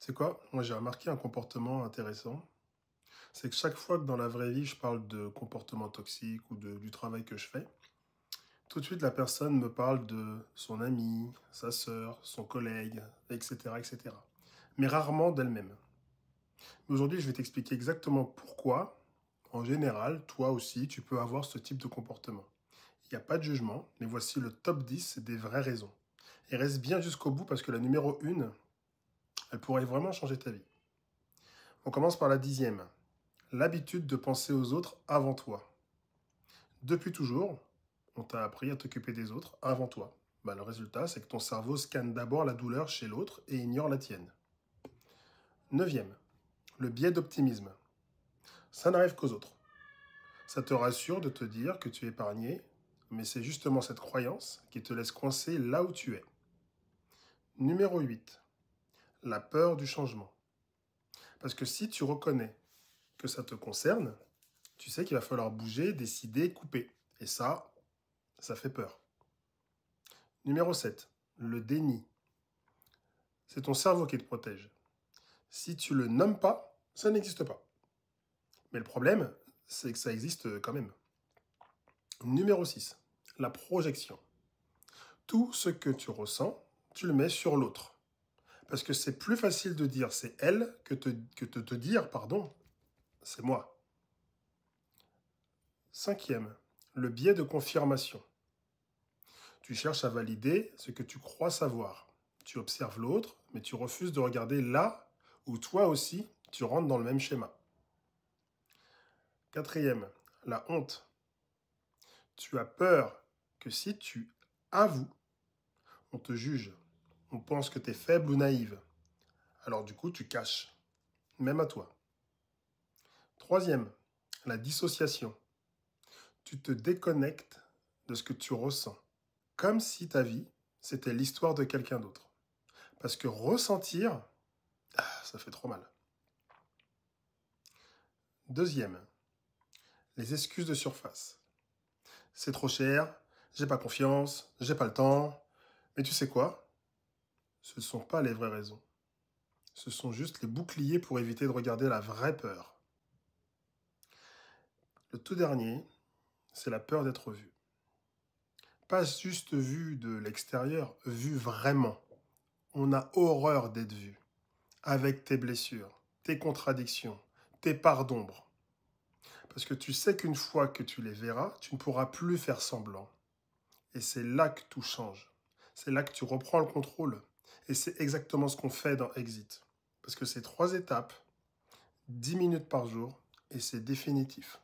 C'est quoi? Moi, j'ai remarqué un comportement intéressant. C'est que chaque fois que dans la vraie vie, je parle de comportement toxique ou du travail que je fais, tout de suite, la personne me parle de son ami, sa sœur, son collègue, etc., etc. Mais rarement d'elle-même. Mais aujourd'hui, je vais t'expliquer exactement pourquoi, en général, toi aussi, tu peux avoir ce type de comportement. Il n'y a pas de jugement, mais voici le top 10 des vraies raisons. Et reste bien jusqu'au bout parce que la numéro 1, elle pourrait vraiment changer ta vie. On commence par la 10e. L'habitude de penser aux autres avant toi. Depuis toujours, on t'a appris à t'occuper des autres avant toi. Le résultat, c'est que ton cerveau scanne d'abord la douleur chez l'autre et ignore la tienne. 9e, le biais d'optimisme. Ça n'arrive qu'aux autres. Ça te rassure de te dire que tu es épargné, mais c'est justement cette croyance qui te laisse coincé là où tu es. Numéro 8, la peur du changement. Parce que si tu reconnais que ça te concerne, tu sais qu'il va falloir bouger, décider, couper. Et ça fait peur. Numéro 7, le déni. C'est ton cerveau qui te protège. Si tu le nommes pas, ça n'existe pas. Mais le problème, c'est que ça existe quand même. Numéro 6, la projection. Tout ce que tu ressens, tu le mets sur l'autre. Parce que c'est plus facile de dire c'est elle que de te dire, pardon, c'est moi. 5e, le biais de confirmation. Tu cherches à valider ce que tu crois savoir. Tu observes l'autre, mais tu refuses de regarder là où toi aussi, tu rentres dans le même schéma. 4e, la honte. Tu as peur que si tu avoues, on te juge. On pense que tu es faible ou naïve. Alors du coup, tu caches, même à toi. 3e, la dissociation. Tu te déconnectes de ce que tu ressens, comme si ta vie, c'était l'histoire de quelqu'un d'autre. Parce que ressentir, ça fait trop mal. 2e, les excuses de surface. C'est trop cher, j'ai pas confiance, j'ai pas le temps. Mais tu sais quoi? Ce ne sont pas les vraies raisons. Ce sont juste les boucliers pour éviter de regarder la vraie peur. Le tout dernier, c'est la peur d'être vu. Pas juste vu de l'extérieur, vu vraiment. On a horreur d'être vu, avec tes blessures, tes contradictions, tes parts d'ombre. Parce que tu sais qu'une fois que tu les verras, tu ne pourras plus faire semblant. Et c'est là que tout change. C'est là que tu reprends le contrôle. Et c'est exactement ce qu'on fait dans Exit. Parce que c'est 3 étapes, 10 minutes par jour, et c'est définitif.